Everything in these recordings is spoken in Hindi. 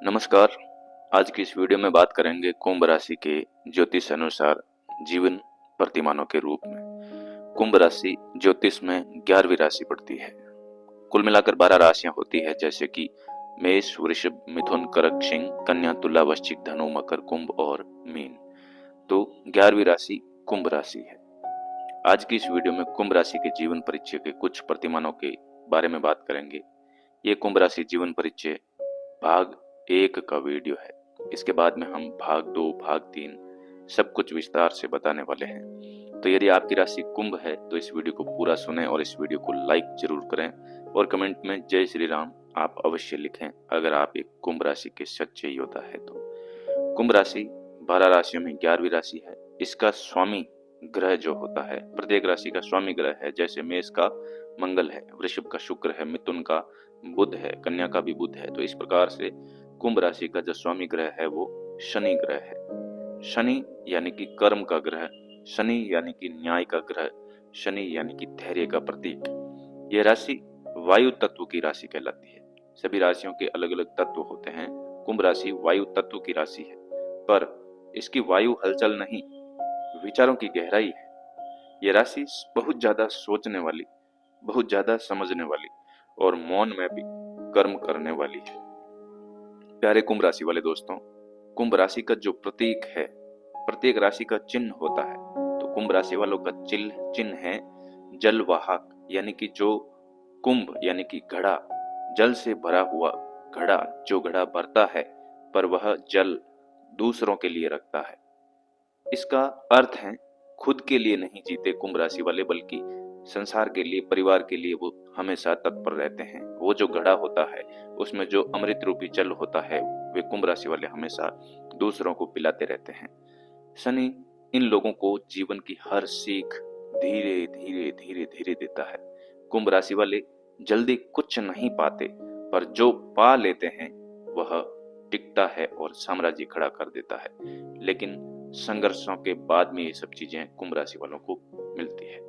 नमस्कार। आज की इस वीडियो में बात करेंगे कुंभ राशि के ज्योतिष अनुसार जीवन प्रतिमानों के रूप में। कुंभ राशि ज्योतिष में 11वीं राशि पड़ती है। कुल मिलाकर 12 राशियां होती है, जैसे कि मेष, वृषभ, मिथुन, कर्क, सिंह, कन्या, तुला, वृश्चिक, धनु, मकर, कुंभ और मीन। तो 11वीं राशि कुंभ राशि है। आज की इस वीडियो में कुंभ राशि के जीवन परिचय के कुछ प्रतिमानों के बारे में बात करेंगे। ये कुंभ राशि जीवन परिचय भाग 1 का वीडियो है। इसके बाद में हम भाग 2, भाग 3 सब कुछ विस्तार से बताने वाले हैं। तो यदि आपकी राशि कुंभ है तो इस वीडियो को पूरा सुनें और इस वीडियो को लाइक जरूर करें और कमेंट में जय श्री राम आप अवश्य लिखें अगर आप एक कुंभ राशि के सच्चे योद्धा है तो। कुंभ राशि 12 राशियों में 11वीं राशि है। इसका स्वामी ग्रह जो होता है, प्रत्येक राशि का स्वामी ग्रह है। जैसे मेष का मंगल है, वृषभ का शुक्र है, मिथुन का बुध है, कन्या का भी बुध है। तो इस प्रकार से कुंभ राशि का जो स्वामी ग्रह है वो शनि ग्रह है। शनि यानी कि कर्म का ग्रह, शनि यानी कि न्याय का ग्रह, शनि यानी कि धैर्य का प्रतीक। यह राशि वायु तत्व की राशि कहलाती है। सभी राशियों के अलग अलग तत्व होते हैं। कुंभ राशि वायु तत्व की राशि है, पर इसकी वायु हलचल नहीं, विचारों की गहराई है। यह राशि बहुत ज्यादा सोचने वाली, बहुत ज्यादा समझने वाली और मौन में भी कर्म करने वाली है। प्यारे कुंभ राशि वाले दोस्तों, कुंभ राशि का जो प्रतीक है, प्रत्येक राशि का चिन्ह होता है। तो कुंभ राशि वालों का चिन्ह है जलवाहक, यानी कि जो कुंभ यानी कि घड़ा, जल से भरा हुआ घड़ा, जो घड़ा भरता है पर वह जल दूसरों के लिए रखता है। इसका अर्थ है खुद के लिए नहीं जीते कुंभ राशि वाले, बल्कि संसार के लिए, परिवार के लिए वो हमेशा तत्पर रहते हैं। वो जो घड़ा होता है उसमें जो अमृत रूपी जल होता है वे कुंभ राशि वाले हमेशा दूसरों को पिलाते रहते हैं। शनि इन लोगों को जीवन की हर सीख धीरे धीरे धीरे धीरे देता है। कुंभ राशि वाले जल्दी कुछ नहीं पाते, पर जो पा लेते हैं वह टिकता है और साम्राज्य खड़ा कर देता है। लेकिन संघर्षों के बाद में ये सब चीजें कुंभ राशि वालों को मिलती है।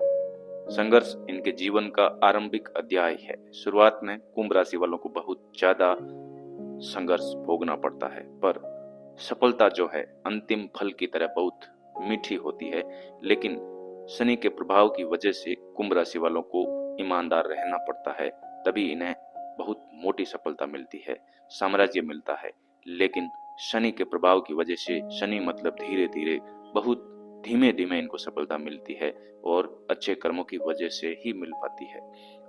संघर्ष इनके जीवन का आरंभिक अध्याय है। शुरुआत में कुंभ राशि वालों को बहुत ज्यादा संघर्ष भोगना पड़ता है, पर सफलता जो है अंतिम फल की तरह बहुत मीठी होती है। लेकिन शनि के प्रभाव की वजह से कुंभ राशि वालों को ईमानदार रहना पड़ता है, तभी इन्हें बहुत मोटी सफलता मिलती है, साम्राज्य मिलता है। लेकिन शनि के प्रभाव की वजह से, शनि मतलब धीरे धीरे, बहुत धीमे धीमे इनको सफलता मिलती है और अच्छे कर्मों की वजह से ही मिल पाती है।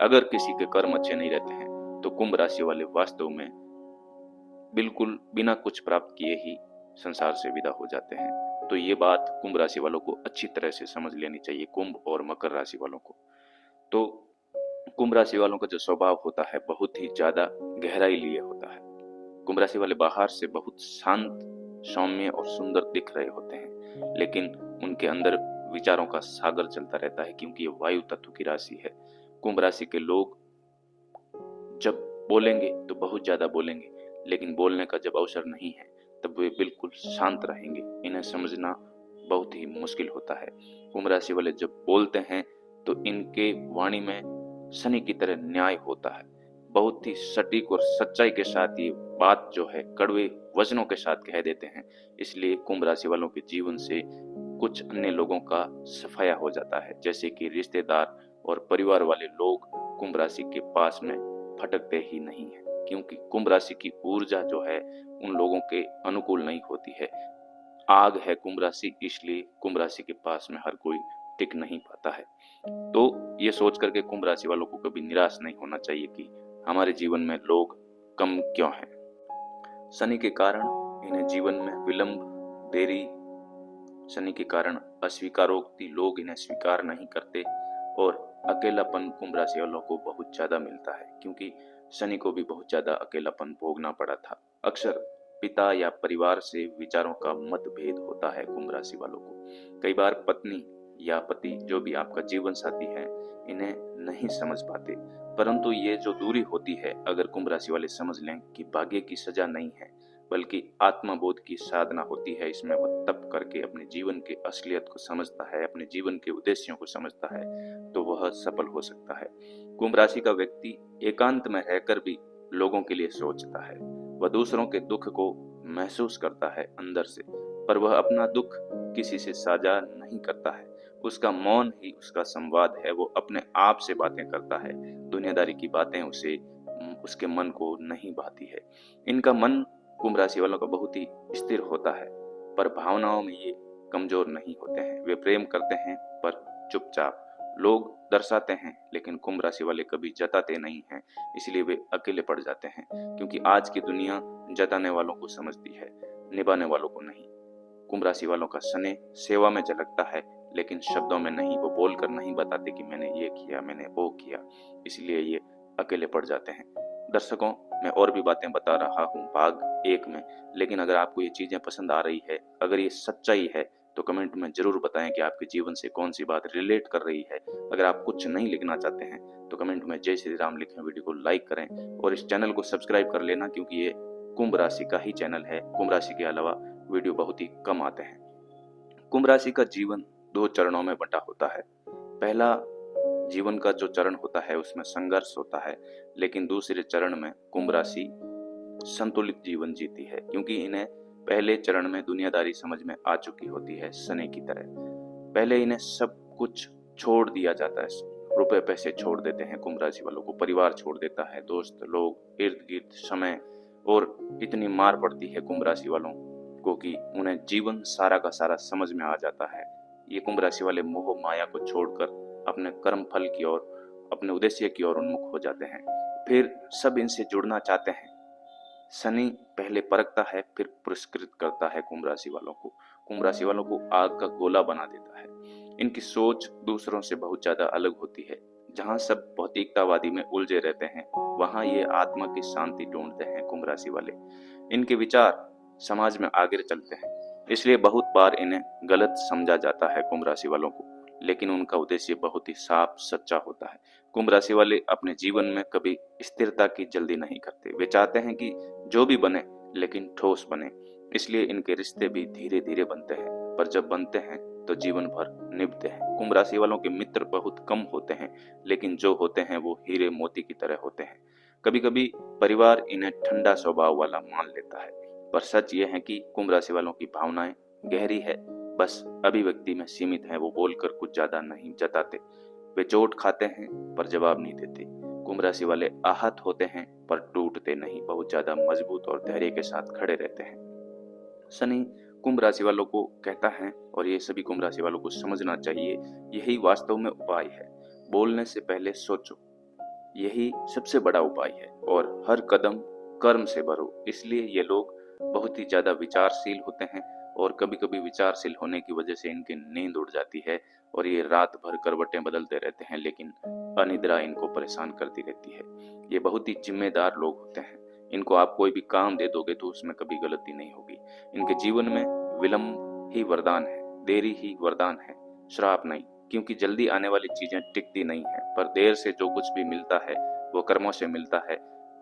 अगर किसी के कर्म अच्छे नहीं रहते हैं तो कुंभ राशि वाले वास्तव में बिल्कुल बिना कुछ प्राप्त किए ही संसार से विदा हो जाते हैं। तो ये बात कुंभ राशि वालों को अच्छी तरह से समझ लेनी चाहिए, कुंभ और मकर राशि वालों को। तो कुंभ राशि वालों का जो स्वभाव होता है बहुत ही ज्यादा गहराई लिए होता है। कुंभ राशि वाले बाहर से बहुत शांत, सौम्य और सुंदर दिख रहे होते हैं, लेकिन उनके अंदर विचारों का सागर चलता रहता है, क्योंकि ये वायु तत्व की राशि है। कुंभ राशि के लोग जब बोलेंगे तो बहुत ज्यादा बोलेंगे, लेकिन बोलने का जब अवसर नहीं है तब वे बिल्कुल शांत रहेंगे। इन्हें समझना बहुत ही मुश्किल होता है। कुंभ राशि वाले जब बोलते हैं तो इनके वाणी में शनि की तरह न्याय होता है। बहुत ही सटीक और सच्चाई के साथ ये बात जो है कड़वे वचनों के साथ कह देते हैं। इसलिए कुंभ राशि वालों के जीवन से कुछ अन्य लोगों का सफाया हो जाता है, जैसे कि रिश्तेदार और परिवार वाले लोग कुंभ राशि के पास में फटकते ही नहीं है, क्योंकि कुंभ राशि की ऊर्जा जो है उन लोगों के अनुकूल नहीं होती है। आग है कुंभ राशि, इसलिए कुंभ राशि के पास में हर कोई टिक नहीं पाता है। तो ये सोच करके कुंभ राशि वालों को कभी निराश नहीं होना चाहिए कि हमारे जीवन में लोग कम क्यों हैं। शनि के कारण इन्हें जीवन में विलंब, देरी, शनि के कारण अस्वीकारोक्ति, लोग इन्हें स्वीकार नहीं करते और अकेलापन कुंभ राशि वालों को बहुत ज्यादा मिलता है, क्योंकि शनि को भी बहुत ज्यादा अकेलापन भोगना पड़ा था। अक्सर पिता या परिवार से विचारों का मतभेद होता है कुंभ राशि वालों को। कई बार पत्नी या पति, जो भी आपका जीवन साथी है, इन्हें नहीं समझ पाते। परंतु ये जो दूरी होती है, अगर कुंभ राशि वाले समझ लें कि भाग्य की सजा नहीं है बल्कि आत्मबोध की साधना होती है, इसमें वह तप करके अपने जीवन के असलियत को समझता है, अपने जीवन के उद्देश्यों को समझता है, तो वह सफल हो सकता है। कुंभ राशि का व्यक्ति एकांत में रहकर भी लोगों के लिए सोचता है। वह दूसरों के दुख को महसूस करता है अंदर से, पर वह अपना दुख किसी से साझा नहीं करता है। उसका मौन ही उसका संवाद है। वो अपने आप से बातें करता है। दुनियादारी की बातें उसके मन को नहीं भाती है। इनका मन कुंभ राशि वालों का बहुत ही स्थिर होता है, पर भावनाओं में ये कमजोर नहीं होते हैं। वे प्रेम करते हैं पर चुपचाप। लोग दर्शाते हैं लेकिन कुंभ राशि वाले कभी जताते नहीं हैं, इसलिए वे अकेले पड़ जाते हैं। क्योंकि आज की दुनिया जताने वालों को समझती है, निभाने वालों को नहीं। कुंभ राशि वालों का शनि सेवा में झलकता है, लेकिन शब्दों में नहीं। वो बोलकर नहीं बताते कि मैंने ये किया, मैंने वो किया, इसलिए ये अकेले पड़ जाते हैं। दर्शकों, मैं और भी बातें बता रहा हूँ भाग 1 में, लेकिन अगर आपको ये चीजें पसंद आ रही है, अगर ये सच्चाई है, तो कमेंट में जरूर बताएं कि आपके जीवन से कौन सी बात रिलेट कर रही है। अगर आप कुछ नहीं लिखना चाहते हैं तो कमेंट में जय श्री राम लिखें, वीडियो को लाइक करें और इस चैनल को सब्सक्राइब कर लेना, क्योंकि ये कुंभ राशि का ही चैनल है। कुंभ राशि के अलावा वीडियो बहुत ही कम आते हैं। कुंभ राशि का जीवन 2 चरणों में बंटा होता है। पहला जीवन का जो चरण होता है उसमें संघर्ष होता है, लेकिन दूसरे चरण में कुंभ राशि संतुलित जीवन जीती है, क्योंकि इन्हें पहले चरण में दुनियादारी समझ में आ चुकी होती है। शनि की तरह पहले इन्हें सब कुछ छोड़ दिया जाता है। रुपए पैसे छोड़ देते हैं कुंभ राशि वालों को, परिवार छोड़ देता है, दोस्त लोग, इर्द गिर्द, समय, और इतनी मार पड़ती है कुंभ राशि वालों को कि उन्हें जीवन सारा का सारा समझ में आ जाता है। ये कुंभ राशि वाले मोह माया को छोड़कर अपने कर्म फल की ओर, अपने उद्देश्य की ओर उन्मुख हो जाते हैं। फिर सब इनसे जुड़ना चाहते हैं। शनि पहले परखता है, फिर पुरस्कृत करता है कुंभ राशि वालों को। कुंभ राशि वालों को आग का गोला बना देता है। इनकी सोच दूसरों से बहुत ज्यादा अलग होती है। जहां सब भौतिकतावादी में उलझे रहते हैं, वहां ये आत्मा की शांति ढूंढते हैं कुंभ राशि वाले। इनके विचार समाज में आगे चलते हैं, इसलिए बहुत बार इन्हें गलत समझा जाता है कुंभ राशि वालों को, लेकिन उनका उद्देश्य बहुत ही साफ सच्चा होता है। कुंभ राशि वाले अपने जीवन में कभी स्थिरता की जल्दी नहीं करते। वे चाहते हैं कि जो भी बने लेकिन ठोस बने, इसलिए इनके रिश्ते भी धीरे धीरे बनते हैं, पर जब बनते हैं तो जीवन भर निभते हैं। कुंभ राशि वालों के मित्र बहुत कम होते हैं, लेकिन जो होते हैं वो हीरे मोती की तरह होते हैं। कभी कभी परिवार इन्हें ठंडा स्वभाव वाला मान लेता है, पर सच ये है कि कुंभ राशि वालों की भावनाएं गहरी है, बस अभिव्यक्ति में सीमित है। वो बोलकर कुछ ज्यादा नहीं जताते। वे चोट खाते हैं पर जवाब नहीं देते। कुंभ राशि वाले आहत होते हैं पर टूटते नहीं, बहुत ज्यादा मजबूत और धैर्य के साथ खड़े रहते हैं। शनि कुंभ राशि वालों को कहता है, और ये सभी कुंभ राशि वालों को समझना चाहिए, यही वास्तव में उपाय है। बोलने से पहले सोचो, यही सबसे बड़ा उपाय है, और हर कदम कर्म से भरो। इसलिए ये लोग बहुत ही ज्यादा विचारशील होते हैं, और कभी कभी विचारशील होने की वजह से इनकी नींद उड़ जाती है और ये रात भर करवटें बदलते रहते हैं, लेकिन अनिद्रा इनको परेशान करती रहती है। ये बहुत ही जिम्मेदार लोग होते हैं। इनको आप कोई भी काम दे दोगे तो उसमें कभी गलती नहीं होगी। इनके जीवन में विलंब ही वरदान है, देरी ही वरदान है, श्राप नहीं। क्योंकि जल्दी आने वाली चीजें टिकती नहीं है, पर देर से जो कुछ भी मिलता है वो कर्मों से मिलता है,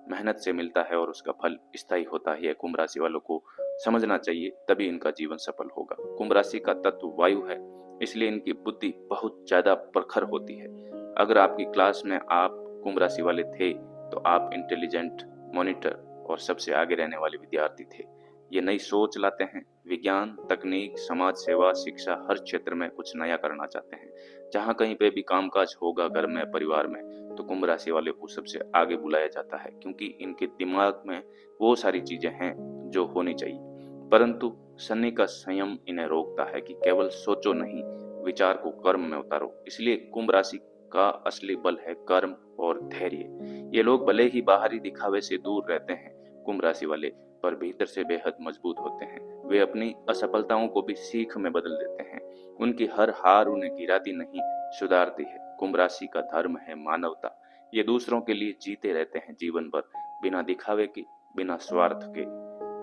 मेहनत से मिलता है, और उसका फल स्थायी होता है। कुंभ राशि वालों को समझना चाहिए, तभी इनका जीवन सफल होगा। कुंभ राशि का तत्व वायु है, इसलिए इनकी बुद्धि बहुत ज्यादा प्रखर होती है। अगर आपकी क्लास में आप कुंभ राशि वाले थे तो आप इंटेलिजेंट, मॉनिटर और सबसे आगे रहने वाले विद्यार्थी थे। ये नई सोच लाते हैं। विज्ञान, तकनीक, समाज सेवा, शिक्षा, हर क्षेत्र में कुछ नया करना चाहते हैं। जहाँ कहीं पे भी कामकाज होगा, घर में, परिवार में, तो कुंभ राशि वाले को सबसे आगे बुलाया जाता है, क्योंकि इनके दिमाग में वो सारी चीजें हैं जो होनी चाहिए। परंतु शनि का संयम इन्हें रोकता है कि केवल सोचो नहीं, विचार को कर्म में उतारो। इसलिए कुंभ राशि का असली बल है कर्म और धैर्य। ये लोग भले ही बाहरी दिखावे से दूर रहते हैं, कुंभ राशि वाले, पर भीतर से बेहद मजबूत होते हैं। वे अपनी असफलताओं को भी सीख में बदल देते हैं। उनकी हर हार उन्हें गिराती नहीं, सुधारती है। कुंभ राशि का धर्म है मानवता। ये दूसरों के लिए जीते रहते हैं जीवन भर, बिना दिखावे के, बिना स्वार्थ के।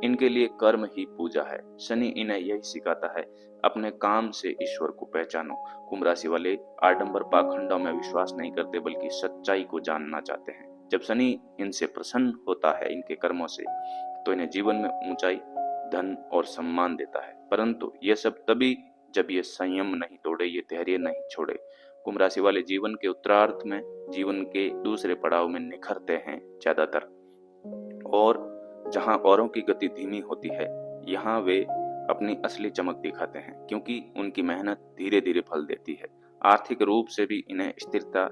इनके लिए कर्म ही पूजा है। शनि इन्हें यही सिखाता है, अपने काम से ईश्वर को पहचानो। कुंभ राशि वाले आडंबर पाखंडों में विश्वास नहीं करते, बल्कि सच्चाई को जानना चाहते हैं। जब शनि इनसे प्रसन्न होता है, इनके कर्मों से, तो इन्हें जीवन में ऊंचाई, धन और सम्मान देता है। परंतु ये सब तभी जब ये संयम नहीं तोड़े, ये धैर्य नहीं छोड़े। कुंभ राशि वाले जीवन के उत्तरार्ध में, जीवन के दूसरे पड़ाव में निखरते हैं ज्यादातर, और जहां औरों की गति धीमी होती है, यहाँ वे अपनी असली चमक दिखाते हैं, क्योंकि उनकी मेहनत धीरे धीरे फल देती है। आर्थिक रूप से भी इन्हें स्थिरता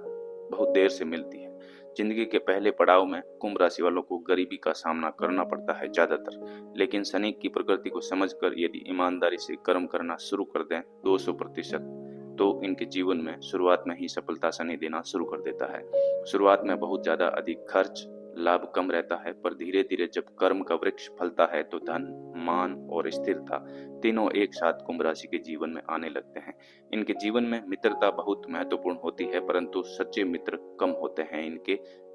बहुत देर से मिलती है। जिंदगी के पहले पड़ाव में कुंभ राशि वालों को गरीबी का सामना करना पड़ता है ज्यादातर, लेकिन शनि की प्रकृति को समझकर यदि ईमानदारी से कर्म करना शुरू कर दें 200%, तो इनके जीवन में शुरुआत में ही सफलता शनि देना शुरू कर देता है। शुरुआत में बहुत ज्यादा अधिक खर्च, लाभ कम रहता है, पर धीरे धीरे जब कर्म का वृक्ष फलता है तो धन, मान और स्थिरता तीनों एक साथ कुंभ राशि के जीवन में आने लगते हैं। इनके जीवन में मित्रता बहुत महत्वपूर्ण होती है, परंतु सच्चे मित्र कम होते हैं।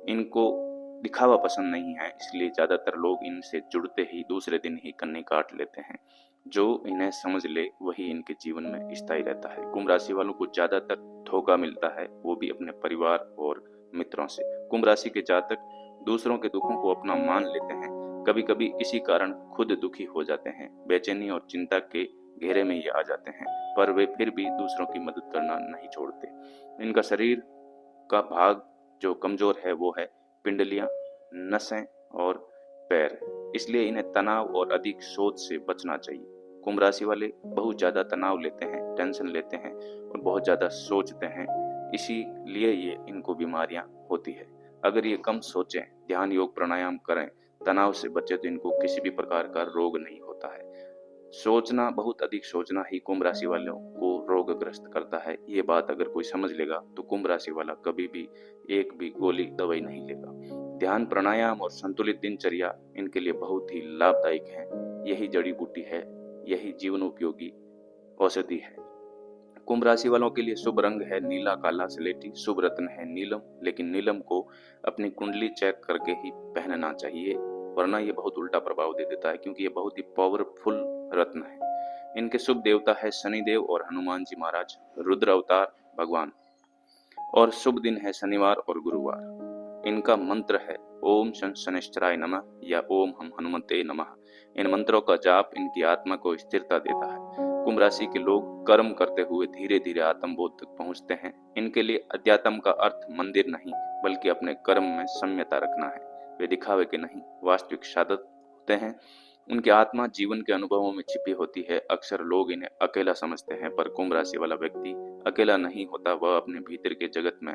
इनको दिखावा पसंद नहीं है, इसलिए ज्यादातर लोग इनसे जुड़ते ही दूसरे दिन ही कन्नी काट लेते हैं। जो इन्हें समझ ले वही इनके जीवन में स्थायी रहता है। कुंभ राशि वालों को ज्यादातर धोखा मिलता है, वो भी अपने परिवार और मित्रों से। कुंभ राशि के जातक दूसरों के दुखों को अपना मान लेते हैं, कभी कभी इसी कारण खुद दुखी हो जाते हैं। बेचैनी और चिंता के घेरे में ये आ जाते हैं, पर वे फिर भी दूसरों की मदद करना नहीं छोड़ते। इनका शरीर का भाग जो कमजोर है वो है पिंडलियां, नसें और पैर, इसलिए इन्हें तनाव और अधिक सोच से बचना चाहिए। कुंभ राशि वाले बहुत ज्यादा तनाव लेते हैं, टेंशन लेते हैं और बहुत ज्यादा सोचते हैं, इसीलिए ये इनको बीमारियां होती है। अगर ये कम सोचें, ध्यान, योग, प्राणायाम करें, तनाव से बचे, तो इनको किसी भी प्रकार का रोग नहीं होता है। सोचना, बहुत अधिक सोचना ही कुंभ राशि वालों को रोगग्रस्त करता है। ये बात अगर कोई समझ लेगा तो कुंभ राशि वाला कभी भी एक भी गोली दवाई नहीं लेगा। ध्यान, प्राणायाम और संतुलित दिनचर्या इनके लिए बहुत ही लाभदायक है। यही जड़ी बूटी है, यही जीवन उपयोगी औषधि है। कुंभ राशि वालों के लिए शुभ रंग है नीला, काला, स्लेटी। शुभ रत्न है नीलम, लेकिन नीलम को अपनी कुंडली चेक करके ही पहनना चाहिए, वरना ये बहुत उल्टा प्रभाव दे देता है, क्योंकि ये बहुत ही पावरफुल रत्न है। इनके शुभ देवता है शनिदेव और हनुमान जी महाराज, रुद्र अवतार भगवान, और शुभ दिन है शनिवार और गुरुवार। इनका मंत्र है ओम शनिश्चराय नमः या ओम हम हनुमते नमः। इन मंत्रों का जाप इनकी आत्मा को स्थिरता देता है। कुंभ राशि के लोग कर्म करते हुए धीरे धीरे आत्मबोध तक पहुंचते हैं। इनके लिए अध्यात्म का अर्थ मंदिर नहीं, बल्कि अपने कर्म में सम्यता रखना है। वे दिखावे के नहीं, वास्तविक साधक होते हैं। उनकी आत्मा जीवन के अनुभवों में छिपी होती है। अक्सर लोग इन्हें अकेला समझते हैं, पर कुंभ राशि वाला व्यक्ति अकेला नहीं होता, वह अपने भीतर के जगत में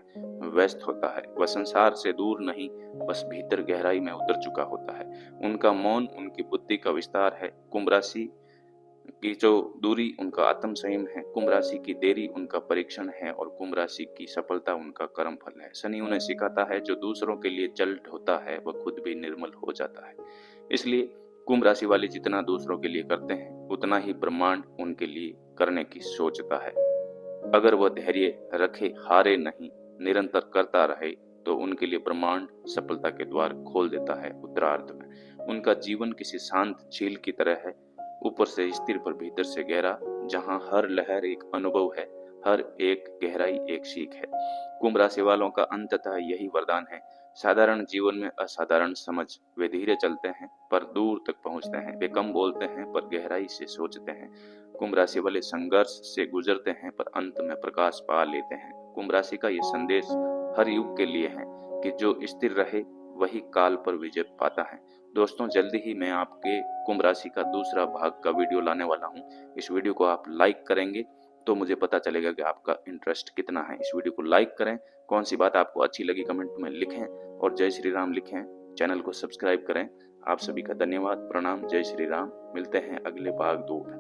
व्यस्त होता है। वह संसार से दूर नहीं, बस भीतर गहराई में उतर चुका होता है। उनका मौन उनकी बुद्धि का विस्तार है। कुंभ राशि की जो दूरी उनका आत्म संयम है। कुंभ राशि की देरी उनका परीक्षण है, और कुंभ राशि की सफलता उनका कर्म फल है। शनि उन्हें सिखाता है, जो दूसरों के लिए जल ढोता है वह खुद भी निर्मल हो जाता है। इसलिए कुंभ राशि वाले जितना दूसरों के लिए करते हैं, उतना ही ब्रह्मांड उनके लिए करने की सोचता है। अगर वह धैर्य रखे, हारे नहीं, निरंतर करता रहे, तो उनके लिए ब्रह्मांड सफलता के द्वार खोल देता है। उत्तरार्ध में उनका जीवन किसी शांत झील की तरह है, ऊपर से स्थिर पर भीतर से गहरा, जहां हर लहर एक अनुभव है, हर एक गहराई एक सीख है। कुंभ राशि वालों का अंततः यही वरदान है, साधारण जीवन में असाधारण समझ। वे धीरे चलते हैं पर दूर तक पहुंचते हैं। वे कम बोलते हैं पर गहराई से सोचते हैं। कुंभ राशि वाले संघर्ष से गुजरते हैं पर अंत में प्रकाश पा लेते हैं। कुंभ राशि का ये संदेश हर युग के लिए है कि जो स्थिर रहे वही काल पर विजय पाता है। दोस्तों, जल्दी ही मैं आपके कुंभ राशि का दूसरा भाग का वीडियो लाने वाला हूं। इस वीडियो को आप लाइक करेंगे तो मुझे पता चलेगा कि आपका इंटरेस्ट कितना है। इस वीडियो को लाइक करें, कौन सी बात आपको अच्छी लगी कमेंट में लिखें, और जय श्री राम लिखें। चैनल को सब्सक्राइब करें। आप सभी का धन्यवाद, प्रणाम, जय श्री राम। मिलते हैं अगले भाग 2 में।